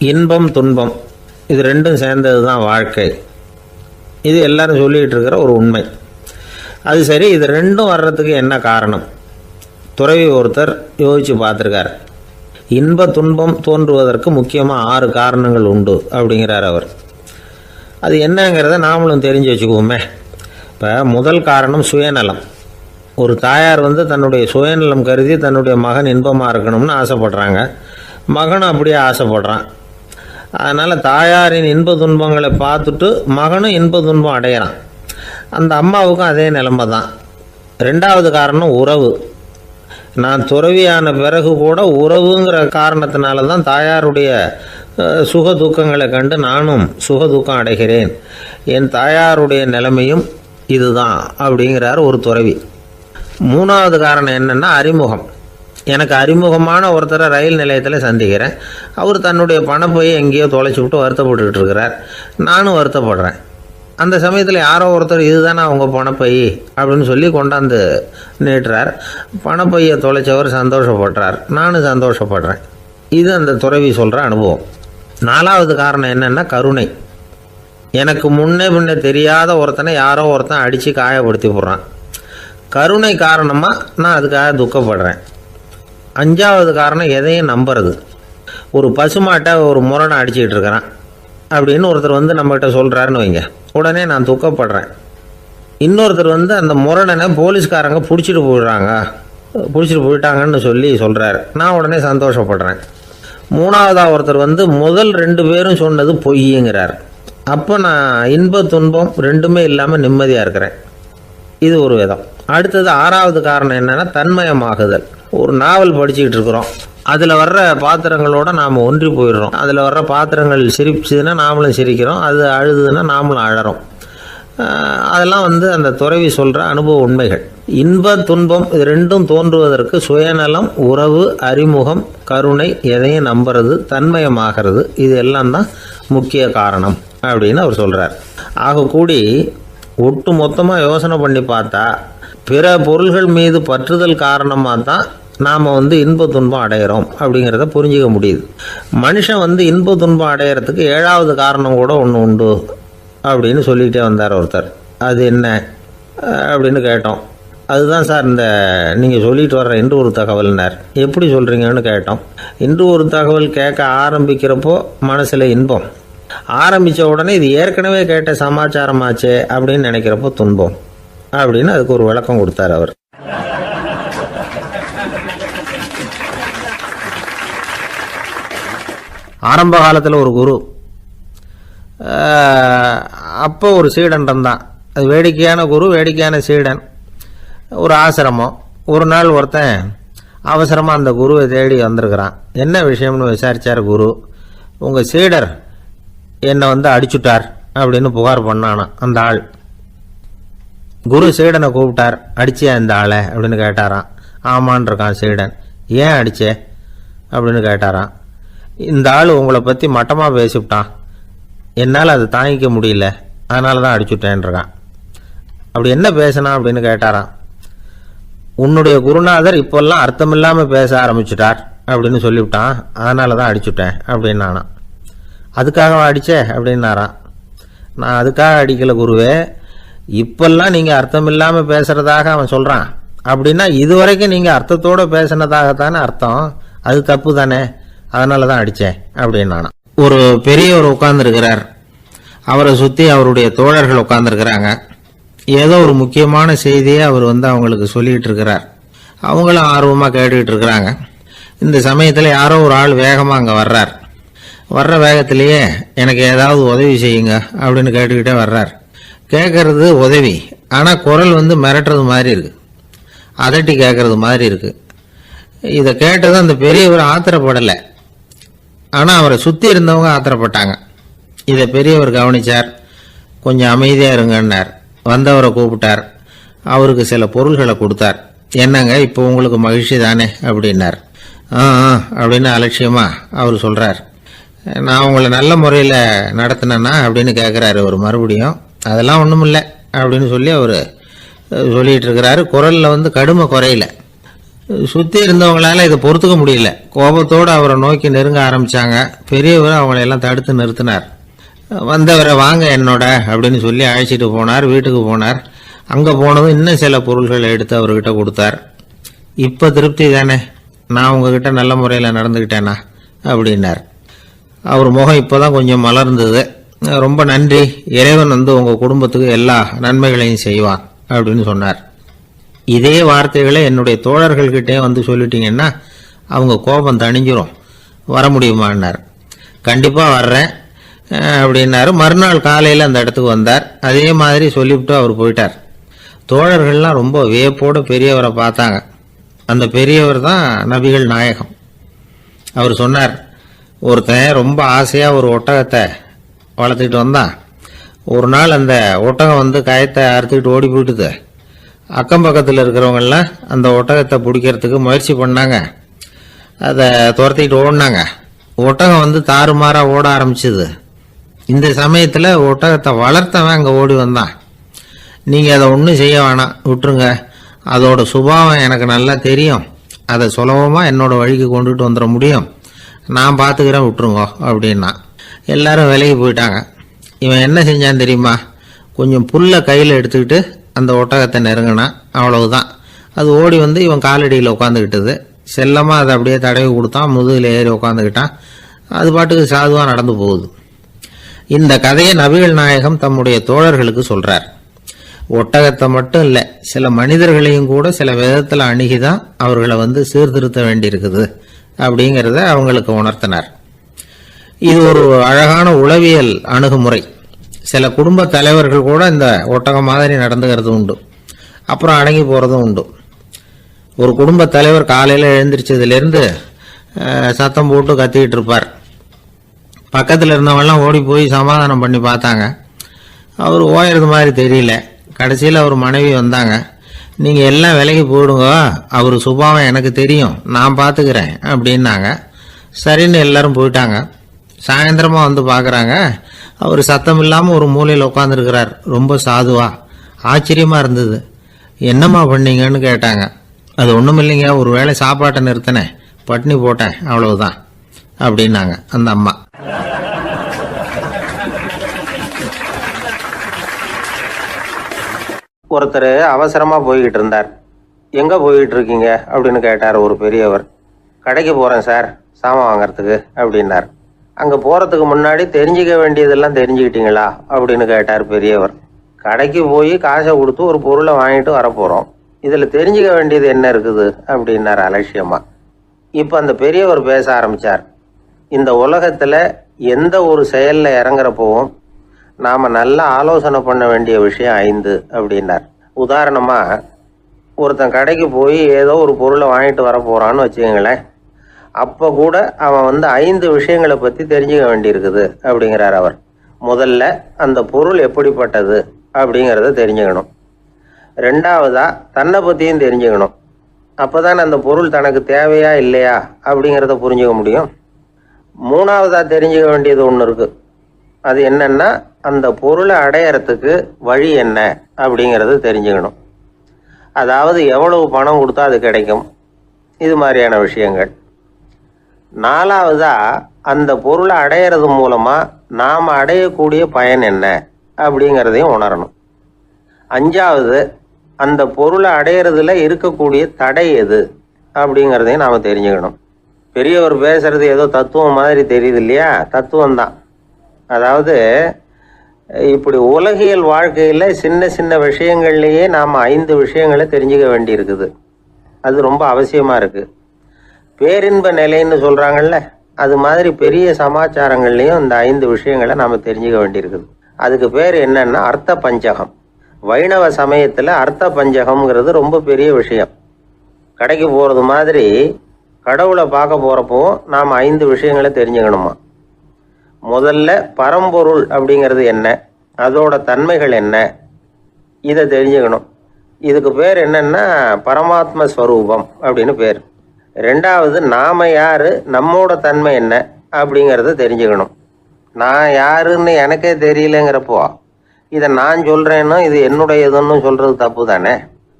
இன்பம் துன்பம் இது ரெண்டும் சேர்ந்தது தான் வாழ்க்கை. இது எல்லாரும் சொல்லிகிட்டு இருக்கிற ஒரு உண்மை. அது சரி, இது ரெண்டும் வர்றதுக்கு என்ன காரணம்? துறவி ஒருத்தர் யோசித்து பார்த்துருக்கார். இன்ப துன்பம் தோன்றுவதற்கு முக்கியமாக 6 காரணங்கள் உண்டு அப்படிங்கிறார் அவர். அது என்னங்கிறத நாமளும் தெரிஞ்சு வச்சுக்குவோமே. இப்போ முதல் காரணம் சுயநலம். ஒரு தாயார் தன்னுடைய சுயநலம் கருதி தன்னுடைய மகன் இன்பமாக இருக்கணும்னு ஆசைப்படுறாங்க. மகனும் அப்படியே ஆசைப்படுறான். அதனால் தாயாரின் இன்ப துன்பங்களை பார்த்துட்டு மகனும் இன்ப துன்பம் அடையிறான். அந்த அம்மாவுக்கும் அதே நிலைமை தான். 2வது காரணம் உறவு. நான் துறவியான பிறகு கூட உறவுங்கிற காரணத்தினால தான் தாயாருடைய சுக துக்கங்களை கண்டு நானும் சுக துக்கம் அடைகிறேன். என் தாயாருடைய நிலைமையும் இதுதான் அப்படிங்கிறார் ஒரு துறவி. 3வது காரணம் என்னென்னா அறிமுகம். எனக்கு அறிமுகமான ஒருத்தரை ரயில் நிலையத்தில் சந்திக்கிறேன். அவர் தன்னுடைய பணப்பையை எங்கேயோ தொலைச்சி விட்டு வருத்தப்பட்டுக்கிட்டு இருக்கிறார். நானும் வருத்தப்படுறேன். அந்த சமயத்தில் யாரோ ஒருத்தர் இதுதானே அவங்க பணப்பை அப்படின்னு சொல்லி கொண்டாந்து நீட்டுறார். பணப்பையை தொலைச்சவர் சந்தோஷப்படுறார், நானும் சந்தோஷப்படுறேன். இது அந்த துறவி சொல்கிற அனுபவம். 4வது காரணம் என்னென்னா கருணை. எனக்கு முன்னே தெரியாத ஒருத்தனை யாரோ ஒருத்தன் அடித்து காயப்படுத்தி போடுறான். கருணை காரணமாக நான் அதுக்காக துக்கப்படுறேன். 5வது காரணம் எதையும் நம்புறது. ஒரு பசுமாட்டை ஒரு முரணை அடிச்சுக்கிட்டு இருக்கிறான் அப்படின்னு ஒருத்தர் நம்மகிட்ட சொல்கிறாருன்னு வைங்க, உடனே நான் துக்கப்படுறேன். இன்னொருத்தர் அந்த முரணனை போலீஸ்காரங்க பிடிச்சிட்டு போயிட்டாங்கன்னு சொல்கிறாரு. நான் உடனே சந்தோஷப்படுறேன். 3வதாக ஒருத்தர் முதல் 2 பேரும் சொன்னது பொய்யுங்கிறார். அப்போ நான் இன்ப துன்பம் ரெண்டுமே இல்லாமல் நிம்மதியாக இருக்கிறேன். இது ஒரு விதம். அடுத்தது 6வது காரணம் என்னென்னா தன்மயமாகுதல். ஒரு நாவல் படிச்சுக்கிட்டு இருக்கிறோம். அதில் வர்ற பாத்திரங்களோட நாம் ஒன்றி போயிடுறோம். அதில் வர்ற பாத்திரங்கள் சிரிச்சுதுன்னா நாமளும் சிரிக்கிறோம், அது அழுதுன்னா நாமளும் அழறோம். அதெல்லாம் அந்த துறவி சொல்கிற அனுபவ உண்மைகள். இன்ப துன்பம் இது ரெண்டும் தோன்றுவதற்கு சுயநலம், உறவு, அறிமுகம், கருணை, எதையும் நம்புறது, தன்மயமாகிறது, இது எல்லாம் தான் முக்கிய காரணம் அப்படின்னு அவர் சொல்கிறார். ஆகக்கூடி ஒட்டு மொத்தமாக யோசனை பண்ணி பார்த்தா பிற பொருள்கள் மீது பற்றுதல் காரணமாக தான் நாம் இன்ப துன்பம் அடைகிறோம் அப்படிங்கிறத புரிஞ்சிக்க முடியுது. மனுஷன் இன்ப துன்பம் அடைகிறதுக்கு 7வது காரணம் கூட ஒன்று உண்டு அப்படின்னு சொல்லிகிட்டே வந்தார் ஒருத்தர். அது என்ன அப்படின்னு கேட்டோம். அதுதான் சார் இந்த நீங்கள் சொல்லிட்டு வர்ற இன்று ஒரு தகவல்னார். எப்படி சொல்கிறீங்கன்னு கேட்டோம். இன்று ஒரு தகவல் கேட்க ஆரம்பிக்கிறப்போ மனசில் இன்பம், ஆரம்பித்த உடனே இது ஏற்கனவே கேட்ட சமாச்சாரமாச்சே அப்படின்னு நினைக்கிறப்போ துன்பம் அப்படின்னு அதுக்கு ஒரு விளக்கம் கொடுத்தார் அவர். ஆரம்ப காலத்தில் ஒரு குரு, அப்போ ஒரு சீடன் இருந்தான். அது வேடிக்கையான குரு, வேடிக்கையான சீடன். ஒரு ஆசிரமம். ஒரு நாள் ஒருத்தன் அவசரமாக அந்த குருவை தேடி வந்திருக்கிறான். என்ன விஷயம்னு விசாரித்தார் குரு. உங்கள் சீடர் என்னை அடிச்சுட்டார் அப்படின்னு புகார் பண்ணானா அந்த ஆள். குரு சீடனை கூப்பிட்டார். அடிச்சியா இந்த ஆளை அப்படின்னு கேட்டாரான். ஆமான் இருக்கான் சீடன். ஏன் அடிச்சே அப்படின்னு கேட்டாரான். இந்த ஆள் உங்களை பற்றி மட்டமாக பேசிவிட்டான், என்னால் அதை தாங்கிக்க முடியல, அதனால தான் அடிச்சுட்டேன்ருக்கான். அப்படி என்ன பேசினா அப்படின்னு கேட்டாரான். உன்னுடைய குருநாதர் இப்போல்லாம் அர்த்தமில்லாமல் பேச ஆரம்பிச்சுட்டார் அப்படின்னு சொல்லிவிட்டான், அதனால தான் அடிச்சுட்டேன் அப்படின்னு நானான். அதுக்காக அடித்தே அப்படின்னாரான். நான் அதுக்காக அடிக்கலை குருவே, இப்பெல்லாம் நீங்கள் அர்த்தம் இல்லாமல் பேசுகிறதாக அவன் சொல்கிறான். அப்படின்னா இதுவரைக்கும் நீங்கள் அர்த்தத்தோடு பேசினதாகத்தானே அர்த்தம், அது தப்பு தானே, அதனால தான் அடித்தேன் அப்படின்னு நானான். ஒரு பெரியவர் உட்கார்ந்துருக்கிறார். அவரை சுற்றி அவருடைய தோழர்கள் உட்கார்ந்துருக்கிறாங்க. ஏதோ ஒரு முக்கியமான செய்தியை அவர் அவங்களுக்கு சொல்லிகிட்டு இருக்கிறார். அவங்களும் ஆர்வமாக கேட்டுக்கிட்டு இருக்கிறாங்க. இந்த சமயத்தில் யாரோ ஒரு ஆள் வேகமாக அங்கே வர்றார். வர்ற வேகத்திலேயே எனக்கு ஏதாவது உதவி செய்யுங்க அப்படின்னு கேட்டுக்கிட்டே வர்றார். கேட்கறது உதவி, ஆனால் குரல் மிரட்டுறது மாதிரி இருக்கு, அதட்டி கேட்கறது மாதிரி இருக்கு. இதை கேட்டது அந்த பெரியவர் ஆத்திரப்படலை, ஆனால் அவரை சுற்றி இருந்தவங்க ஆத்திரப்பட்டாங்க. இதை பெரியவர் கவனிச்சார். கொஞ்சம் அமைதியாக இருங்கன்னார். வந்தவரை கூப்பிட்டார். அவருக்கு சில பொருள்களை கொடுத்தார். என்னங்க இப்போ உங்களுக்கு மகிழ்ச்சி தானே அப்படின்னார். அப்படின்னு அலட்சியமாக அவர் சொல்கிறார். நான் உங்களை நல்ல முறையில் நடத்தினேன்னா அப்படின்னு கேட்குறாரு அவர் மறுபடியும். அதெல்லாம் ஒன்றும் இல்லை அப்படின்னு சொல்லி அவர் சொல்லிகிட்டு இருக்கிறாரு. குரலில் கடுமை குறையில. சுற்றி இருந்தவங்களால இதை பொறுத்துக்க முடியல. கோபத்தோடு அவரை நோக்கி நெருங்க ஆரம்பித்தாங்க. பெரியவர் அவங்களையெல்லாம் தடுத்து நிறுத்தினார். வந்தவரை வாங்க என்னோட அப்படின்னு சொல்லி அழைச்சிட்டு போனார். வீட்டுக்கு போனார். அங்கே போனதும் இன்னும் சில பொருள்களை எடுத்து அவர்கிட்ட கொடுத்தார். இப்போ திருப்தி தானே, நான் உங்ககிட்ட நல்ல முறையில் நடந்துக்கிட்டேனா அப்படின்னார். அவர் முகம் இப்போ தான் கொஞ்சம் மலர்ந்தது. ரொம்ப நன்றி, இறைவன் உங்கள் குடும்பத்துக்கு எல்லா நன்மைகளையும் செய்வான் அப்படின்னு சொன்னார். இதே வார்த்தைகளை என்னுடைய தோழர்கள்கிட்டே சொல்லிட்டீங்கன்னா அவங்க கோபம் தணிஞ்சிரும், வர முடியுமான்னார். கண்டிப்பாக வர்றேன் அப்படின்னாரு. மறுநாள் காலையில் அந்த இடத்துக்கு வந்தார். அதே மாதிரி சொல்லிவிட்டு அவர் போயிட்டார். தோழர்கள்லாம் ரொம்ப வியப்போடு பெரியவரை பார்த்தாங்க. அந்த பெரியவர் தான் நபிகள் நாயகம். அவர் சொன்னார், ஒருத்தன் ரொம்ப ஆசையாக ஒரு ஒட்டகத்தை வளர்த்துக்கிட்டு வந்தான். ஒரு நாள் அந்த ஒட்டகம் கயத்தை அறுத்துக்கிட்டு ஓடி போயிட்டுது. அக்கம் பக்கத்தில் இருக்கிறவங்கெல்லாம் அந்த ஒட்டகத்தை பிடிக்கிறதுக்கு முயற்சி பண்ணாங்க. அதை துரத்திக்கிட்டு ஓடினாங்க. ஒட்டகம் தாறுமாறாக ஓட ஆரம்பிச்சுது. இந்த சமயத்தில் ஒட்டகத்தை வளர்த்தவன் அங்கே ஓடி வந்தான். நீங்கள் அதை ஒன்றும் செய்ய வேணாம், விட்டுருங்க, அதோட சுபாவம் எனக்கு நல்லா தெரியும், அதை சுலபமாக என்னோட வழிக்கு கொண்டுட்டு வந்துட முடியும், நான் பார்த்துக்கிறேன், விட்டுருங்க அப்படின்னா. எல்லாரும் விலகி போயிட்டாங்க. இவன் என்ன செஞ்சான் தெரியுமா? கொஞ்சம் புல்லை கையில் எடுத்துக்கிட்டு அந்த ஒட்டகத்தை நெருங்கினான். அவ்வளவுதான். அது ஓடி இவன் காலடியில் உட்காந்துக்கிட்டது. செல்லமாக அதை அப்படியே தடவி கொடுத்தான். முதுகில் ஏறி உட்காந்துக்கிட்டான். அது பாட்டுக்கு சாதுவாக நடந்து போகுது. இந்த கதையை நபிகள் நாயகம் தம்முடைய தோழர்களுக்கு சொல்கிறார். ஒட்டகத்தை மட்டும் இல்லை, சில மனிதர்களையும் கூட சில விதத்தில் அணுகிதான் அவர்களை சீர்திருத்த வேண்டியிருக்குது அப்படிங்கிறத அவங்களுக்கு உணர்த்தினார். இது ஒரு அழகான உளவியல் அணுகுமுறை. சில குடும்ப தலைவர்கள் கூட இந்த ஒட்டகம் மாதிரி நடந்துக்கிறது உண்டு, அப்புறம் அடங்கி போகிறதும் உண்டு. ஒரு குடும்ப தலைவர் காலையில் எழுந்திரிச்சதுலேருந்து சத்தம் போட்டு கத்திக்கிட்டு இருப்பார். பக்கத்தில் இருந்தவங்கலாம் ஓடி போய் சமாதானம் பண்ணி பார்த்தாங்க. அவர் ஓயறது மாதிரி தெரியல. கடைசியில் அவர் மனைவி வந்தாங்க. நீங்கள் எல்லாம் விலைக்கு போயிடுங்க, அவர் சுபாவம் எனக்கு தெரியும், நான் பார்த்துக்கிறேன் அப்படின்னாங்க. சரின்னு எல்லாரும் போயிட்டாங்க. சாயந்தரமாக பார்க்குறாங்க, அவர் சத்தம் இல்லாமல் ஒரு மூலையில் உட்காந்துருக்கிறார். ரொம்ப சாதுவா. ஆச்சரியமாக இருந்தது. என்னம்மா பண்ணீங்கன்னு கேட்டாங்க. அது ஒன்றும் இல்லைங்க, ஒரு வேளை சாப்பாட்டை நிறுத்தினேன், பட்னி போட்டேன், அவ்வளவுதான் அப்படின்னாங்க அந்த அம்மா. ஒருத்தர் அவசரமாக போய்கிட்டு இருந்தார். எங்கே போய்கிட்டு இருக்கீங்க அப்படின்னு கேட்டார் ஒரு பெரியவர். கடைக்கு போகிறேன் சார், சாமான் வாங்கறதுக்கு அப்படின்னார். அங்கே போகிறதுக்கு முன்னாடி தெரிஞ்சிக்க வேண்டியதெல்லாம் தெரிஞ்சுக்கிட்டீங்களா அப்படின்னு கேட்டார் பெரியவர். கடைக்கு போய் காசை கொடுத்து ஒரு பொருளை வாங்கிட்டு வரப்போகிறோம், இதில் தெரிஞ்சிக்க வேண்டியது என்ன இருக்குது அப்படின்னார் அலட்சியமாக. இப்போ அந்த பெரியவர் பேச ஆரம்பித்தார். இந்த உலகத்தில் எந்த ஒரு செயலில் இறங்குறப்போவும் நாம் நல்லா ஆலோசனை பண்ண வேண்டிய விஷயம் 5 அப்படின்னார். உதாரணமாக, ஒருத்தன் கடைக்கு போய் ஏதோ ஒரு பொருளை வாங்கிட்டு வர போகிறான்னு வச்சுக்கோங்களேன். அப்போ கூட அவன் 5 விஷயங்களை பற்றி தெரிஞ்சுக்க வேண்டியிருக்குது அப்படிங்கிறார் அவர். முதல்ல அந்த பொருள் எப்படிப்பட்டது அப்படிங்கிறத தெரிஞ்சுக்கணும். ரெண்டாவதாக தன்னை பற்றியும் தெரிஞ்சுக்கணும். அப்போ தான் அந்த பொருள் தனக்கு தேவையா இல்லையா அப்படிங்கிறத புரிஞ்சுக்க முடியும். மூணாவதாக தெரிஞ்சுக்க வேண்டியது ஒன்று இருக்குது. அது என்னன்னா, அந்த பொருளை அடையறதுக்கு வழி என்ன அப்படிங்கிறது தெரிஞ்சுக்கணும். அதாவது எவ்வளவு பணம் கொடுத்தா அது கிடைக்கும், இது மாதிரியான விஷயங்கள். நாலாவதா, அந்த பொருளை அடையிறது மூலமா நாம் அடையக்கூடிய பயன் என்ன அப்படிங்கிறதையும் உணரணும். அஞ்சாவது, அந்த பொருளை அடையிறதுல இருக்கக்கூடிய தடை எது அப்படிங்கிறதையும் நாம் தெரிஞ்சுக்கணும். பெரியவர் பேசுறது ஏதோ தத்துவம் மாதிரி தெரியுது இல்லையா? தத்துவம் தான். அதாவது இப்படி உலகியல் வாழ்க்கையில் சின்ன சின்ன விஷயங்கள்லேயே நாம் 5 விஷயங்களை தெரிஞ்சுக்க வேண்டி இருக்குது. அது ரொம்ப அவசியமாக இருக்குது. பேரின்ப நிலைன்னு சொல்கிறாங்கல்ல, அது மாதிரி பெரிய சமாச்சாரங்கள்லேயும் இந்த 5 விஷயங்களை நாம் தெரிஞ்சுக்க வேண்டியிருக்குது. அதுக்கு பேர் என்னன்னா அர்த்த பஞ்சகம். வைணவ சமயத்தில் அர்த்த பஞ்சகம்ங்கிறது ரொம்ப பெரிய விஷயம். கடைக்கு போகிறது மாதிரி கடவுளை பார்க்க போகிறப்போ நாம் 5 விஷயங்களை தெரிஞ்சுக்கணுமா. முதல்ல பரம்பொருள் அப்படிங்கிறது என்ன, அதோட தன்மைகள் என்ன, இதை தெரிஞ்சுக்கணும். இதுக்கு பேர் என்னன்னா பரமாத்ம ஸ்வரூபம் அப்படின்னு பேர். ரெண்டாவது, நாம யாரு, நம்மோட தன்மை என்ன அப்படிங்கிறத தெரிஞ்சுக்கணும். நான் யாருன்னு எனக்கே தெரியலங்கிறப்போ இதை நான் சொல்கிறேன்னு இது என்னுடையதுன்னு சொல்கிறது தப்பு தானே.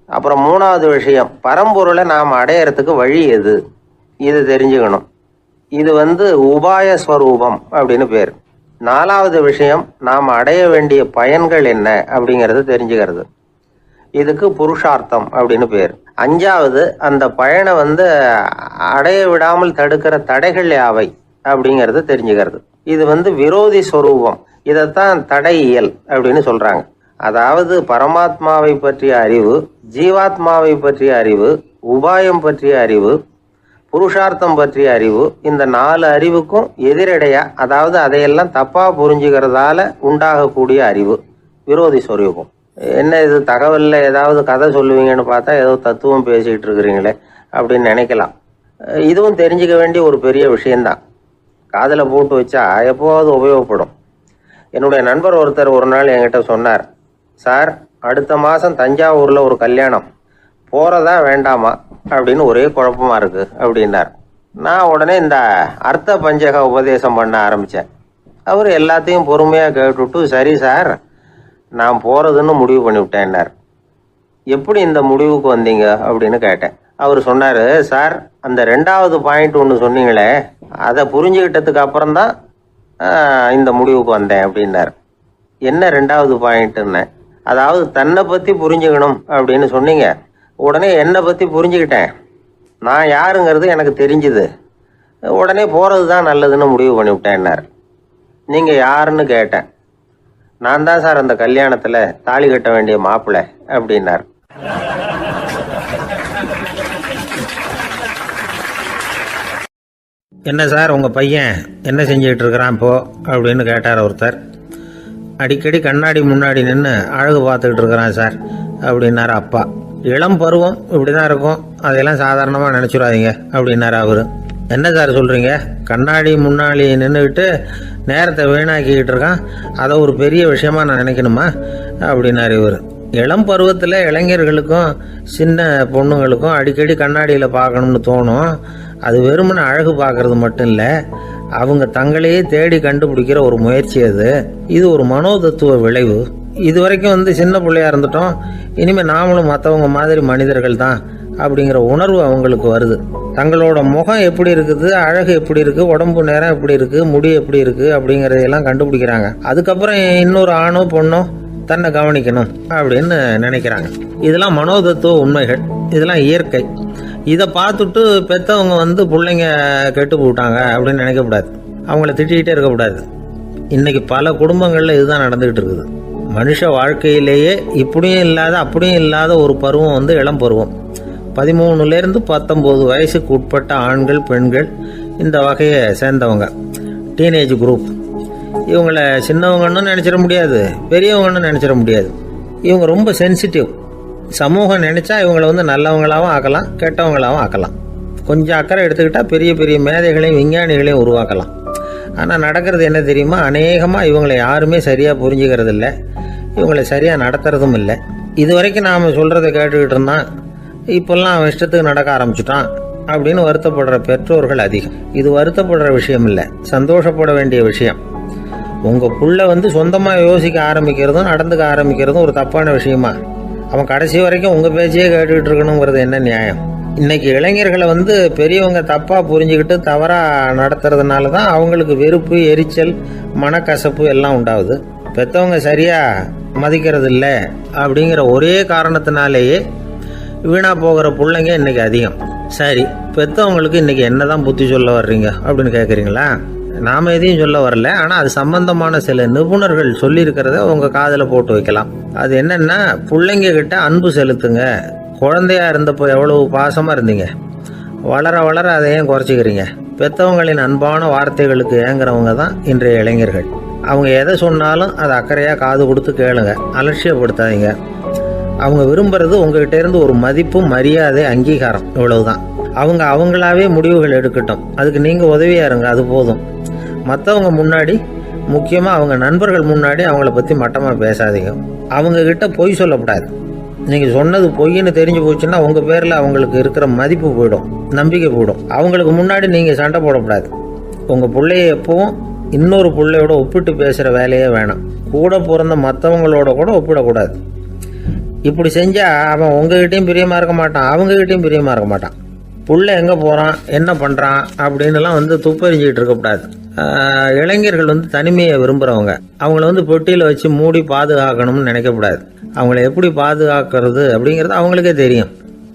அப்புறம் மூணாவது விஷயம், பரம்பொருளை நாம் அடையறதுக்கு வழி எது, இது தெரிஞ்சுக்கணும். இது உபாய ஸ்வரூபம் அப்படின்னு பேர். நாலாவது விஷயம், நாம் அடைய வேண்டிய பயன்கள் என்ன அப்படிங்கிறது தெரிஞ்சுக்கிறது. இதுக்கு புருஷார்த்தம் அப்படின்னு பேர். அஞ்சாவது, அந்த பயனை அடைய விடாமல் தடுக்கிற தடைகள் யாவை அப்படிங்கிறது தெரிஞ்சுக்கிறது. இது விரோதி ஸ்வரூபம். இதைத்தான் தடையியல் அப்படின்னு சொல்றாங்க. அதாவது பரமாத்மாவை பற்றிய அறிவு, ஜீவாத்மாவை பற்றிய அறிவு, உபாயம் பற்றிய அறிவு, புருஷார்த்தம் பற்றிய அறிவு, இந்த 4 அறிவுக்கும் எதிரடையா, அதாவது அதையெல்லாம் தப்பா புரிஞ்சுக்கிறதால உண்டாகக்கூடிய அறிவு விரோதி ஸ்வரூபம். என்ன இது தகவல்ல ஏதாவது கதை சொல்லுவீங்கன்னு பார்த்தா ஏதோ தத்துவம் பேசிக்கிட்டு இருக்கிறீங்களே அப்படின்னு நினைக்கலாம். இதுவும் தெரிஞ்சுக்க வேண்டிய ஒரு பெரிய விஷயம்தான். காதில் போட்டு வச்சா எப்போவாவது உபயோகப்படும். என்னுடைய நண்பர் ஒருத்தர் ஒரு நாள் என்கிட்ட சொன்னார், சார் அடுத்த மாதம் தஞ்சாவூரில் ஒரு கல்யாணம், போகிறதா வேண்டாமா அப்படின்னு ஒரே குழப்பமா இருக்கு அப்படின்னார். நான் உடனே இந்த அர்த்த பஞ்சக உபதேசம் பண்ண ஆரம்பித்தேன். அவர் எல்லாத்தையும் பொறுமையாக கேட்டுவிட்டு, சரி சார் நான் போகிறதுன்னு முடிவு பண்ணிவிட்டேன்னார். எப்படி இந்த முடிவுக்கு வந்தீங்க அப்படின்னு கேட்டேன். அவர் சொன்னார், சார் அந்த 2வது பாயிண்ட் ஒன்று சொன்னீங்களே, அதை புரிஞ்சுக்கிட்டதுக்கு அப்புறம்தான் இந்த முடிவுக்கு வந்தேன் அப்படின்னார். என்ன 2வது பாயிண்ட்டுன்னு? அதாவது தன்னை பற்றி புரிஞ்சுக்கணும் அப்படின்னு சொன்னீங்க. உடனே என்னை பற்றி புரிஞ்சுக்கிட்டேன், நான் யாருங்கிறது எனக்கு தெரிஞ்சுது, உடனே போகிறது தான் நல்லதுன்னு முடிவு பண்ணிவிட்டேன்னார். நீங்கள் யாருன்னு கேட்டேன். நான் தான் சார் அந்த கல்யாணத்தில் தாலி கட்ட வேண்டிய மாப்பிள்ளை அப்படின்னார். என்ன சார் உங்கள் பையன் என்ன செஞ்சுக்கிட்டு இருக்கிறான் இப்போ அப்படின்னு கேட்டார் ஒருத்தர். அடிக்கடி கண்ணாடி முன்னாடி நின்று அழகு பார்த்துக்கிட்டு இருக்கிறான் சார் அப்படின்னாரு அப்பா. இளம் பருவம் இப்படி தான் இருக்கும், அதையெல்லாம் சாதாரணமாக நினச்சிடாதீங்க அப்படின்னாரு அவர். என்ன சார் சொல்கிறீங்க, கண்ணாடி முன்னாடி நின்றுக்கிட்டு நேரத்தை வீணாக்கிக்கிட்டு இருக்கான், அதை ஒரு பெரிய விஷயமா நான் நினைக்கணுமா அப்படின்னாரு இவர். இளம் பருவத்தில் இளைஞர்களுக்கும் சின்ன பொண்ணுங்களுக்கும் அடிக்கடி கண்ணாடியில் பார்க்கணும்னு தோணும். அது வெறுமனே அழகு பார்க்கறது மட்டும் இல்லை, அவங்க தங்களையே தேடி கண்டுபிடிக்கிற ஒரு முயற்சி அது. இது ஒரு மனோதத்துவ விளைவு. இது வரைக்கும் சின்ன பிள்ளையா இருந்துட்டோம், இனிமேல் நாமளும் மற்றவங்க மாதிரி மனிதர்கள் தான் அப்படிங்கிற உணர்வு அவங்களுக்கு வருது. தங்களோட முகம் எப்படி இருக்குது, அழகு எப்படி இருக்குது, உடம்பு நேரம் எப்படி இருக்குது, முடி எப்படி இருக்குது அப்படிங்கிறதையெல்லாம் கண்டுபிடிக்கிறாங்க. அதுக்கப்புறம் இன்னொரு ஆணோ பொண்ணோ தன்னை கவனிக்கணும் அப்படின்னு நினைக்கிறாங்க. இதெல்லாம் மனோதத்துவ உண்மைகள், இதெல்லாம் இயற்கை. இதை பார்த்துட்டு பெற்றவங்க பிள்ளைங்க கெட்டு போட்டாங்க அப்படின்னு நினைக்கக்கூடாது, அவங்கள திட்டிகிட்டே இருக்கக்கூடாது. இன்னைக்கு பல குடும்பங்களில் இதுதான் நடந்துகிட்டு இருக்குது. மனுஷ வாழ்க்கையிலேயே இப்படியும் இல்லாத அப்படியும் இல்லாத ஒரு பருவம் இளம் பருவம். 13லேருந்து 19 வயசுக்கு உட்பட்ட ஆண்கள் பெண்கள் இந்த வகையை சேர்ந்தவங்க, டீனேஜ் குரூப். இவங்கள சின்னவங்கன்னு நினச்சிட முடியாது, பெரியவங்கன்னு நினச்சிட முடியாது. இவங்க ரொம்ப சென்சிட்டிவ். சமூகம் நினச்சா இவங்களை நல்லவங்களாகவும் ஆக்கலாம், கெட்டவங்களாகவும் ஆக்கலாம். கொஞ்சம் அக்கறை எடுத்துக்கிட்டால் பெரிய பெரிய மேதைகளையும் விஞ்ஞானிகளையும் உருவாக்கலாம். ஆனால் நடக்கிறது என்ன தெரியுமா, அநேகமாக இவங்களை யாருமே சரியாக புரிஞ்சுக்கிறது இல்லை, இவங்களை சரியாக நடத்துறதும் இல்லை. இது வரைக்கும் நாம் சொல்கிறத கேட்டுக்கிட்டு இருந்தான், இப்போல்லாம் அவன் இஷ்டத்துக்கு நடக்க ஆரம்பிச்சுட்டான் அப்படின்னு வருத்தப்படுற பெற்றோர்கள் அதிகம். இது வருத்தப்படுற விஷயம் இல்லை, சந்தோஷப்பட வேண்டிய விஷயம். உங்கள் புள்ள சொந்தமாக யோசிக்க ஆரம்பிக்கிறதும் நடந்துக்க ஆரம்பிக்கிறதும் ஒரு தப்பான விஷயமா? அவன் கடைசி வரைக்கும் உங்கள் பேச்சையே கேட்டுக்கிட்டு இருக்கணுங்கிறது என்ன நியாயம்? இன்னைக்கு இளைஞர்களை பெரியவங்க தப்பாக புரிஞ்சுக்கிட்டு தவறாக நடத்துறதுனால தான் அவங்களுக்கு வெறுப்பு, எரிச்சல், மனக்கசப்பு எல்லாம் உண்டாகுது. பெற்றவங்க சரியாக மதிக்கிறது இல்லை அப்படிங்கிற ஒரே காரணத்தினாலேயே வீணாக போகிற பிள்ளைங்க இன்றைக்கி அதிகம். சரி, பெற்றவங்களுக்கு இன்றைக்கி என்ன தான் புத்தி சொல்ல வர்றீங்க அப்படின்னு கேட்குறீங்களா? நாம் எதையும் சொல்ல வரல, ஆனால் அது சம்பந்தமான சில நிபுணர்கள் சொல்லியிருக்கிறத உங்கள் காதில் போட்டு வைக்கலாம். அது என்னென்னா, பிள்ளைங்க கிட்ட அன்பு செலுத்துங்க. குழந்தையா இருந்தப்போ எவ்வளவு பாசமாக இருந்தீங்க, வளர வளர அதை ஏன் குறைச்சிக்கிறீங்க? பெற்றவங்களின் அன்பான வார்த்தைகளுக்கு ஏங்குறவங்க தான் இன்றைய இளைஞர்கள். அவங்க எதை சொன்னாலும் அதை அக்கறையாக காது கொடுத்து கேளுங்க, அலட்சியப்படுத்தாதீங்க. அவங்க விரும்புறது உங்ககிட்ட இருந்து ஒரு மதிப்பு, மரியாதை, அங்கீகாரம், இவ்வளவுதான். அவங்க அவங்களாவே முடிவுகள் எடுக்கட்டும், அதுக்கு நீங்கள் உதவியாக இருங்க, அது போதும். மற்றவங்க முன்னாடி, முக்கியமாக அவங்க நண்பர்கள் முன்னாடி அவங்கள பற்றி மட்டமாக பேசாதீங்க. அவங்கக்கிட்ட பொய் சொல்லக்கூடாது. நீங்கள் சொன்னது பொய்ன்னு தெரிஞ்சு போச்சுன்னா உங்கள் பேரில் அவங்களுக்கு இருக்கிற மதிப்பு போயிடும், நம்பிக்கை போயிடும். அவங்களுக்கு முன்னாடி நீங்கள் சண்டை போடக்கூடாது. உங்கள் பிள்ளைய எப்பவும் இன்னொரு பிள்ளையோட ஒப்பிட்டு பேசுகிற வேலையே வேணாம். கூட பிறந்த மற்றவங்களோட கூட ஒப்பிடக்கூடாது. இப்படி செஞ்சா அவன் உங்ககிட்டயும் பிரியமா இருக்க மாட்டான், அவங்ககிட்டயும் பிரியமா இருக்க மாட்டான். புள்ள எங்க போறான், என்ன பண்றான் அப்படின்னுலாம் துப்பறிஞ்சிக்கிட்டு இருக்கக்கூடாது. இளைஞர்கள் தனிமையை விரும்புறவங்க. அவங்கள பெட்டியில வச்சு மூடி பாதுகாக்கணும்னு நினைக்கக்கூடாது. அவங்கள எப்படி பாதுகாக்கிறது அப்படிங்கிறது அவங்களுக்கே தெரியும்.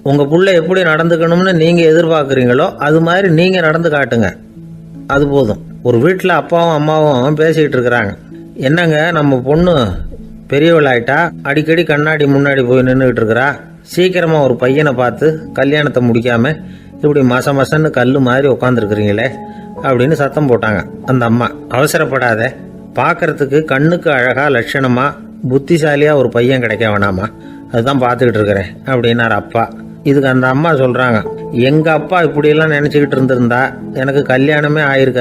உங்க புள்ள எப்படி நடந்துக்கணும்னு நீங்க எதிர்பார்க்குறீங்களோ அது மாதிரி நீங்க நடந்து காட்டுங்க, அது போதும். ஒரு வீட்டில் அப்பாவும் அம்மாவும் பேசிக்கிட்டு இருக்கிறாங்க. என்னங்க, நம்ம பொண்ணு பெரியவளாயிட்டா, அடிக்கடி கண்ணாடி முன்னாடி போய் நின்றுக்கிட்டு இருக்கிறா, சீக்கிரமா ஒரு பையனை பார்த்து கல்யாணத்தை முடிக்காம இப்படி மசன்னு கல் மாதிரி உட்காந்துருக்குறீங்களே அப்படின்னு சத்தம் போட்டாங்க. அந்த அம்மா, அவசரப்படாத, பார்க்கறதுக்கு கண்ணுக்கு அழகா லட்சணமா புத்திசாலியா ஒரு பையன் கிடைக்க வேணாமா, அதுதான் பார்த்துக்கிட்டு இருக்கிறேன் அப்படின்னாரு அப்பா. இதுக்கு அந்த அம்மா சொல்றாங்க, எங்க அப்பா இப்படியெல்லாம் நினைச்சுக்கிட்டு இருந்திருந்தா எனக்கு கல்யாணமே ஆயிருக்காது.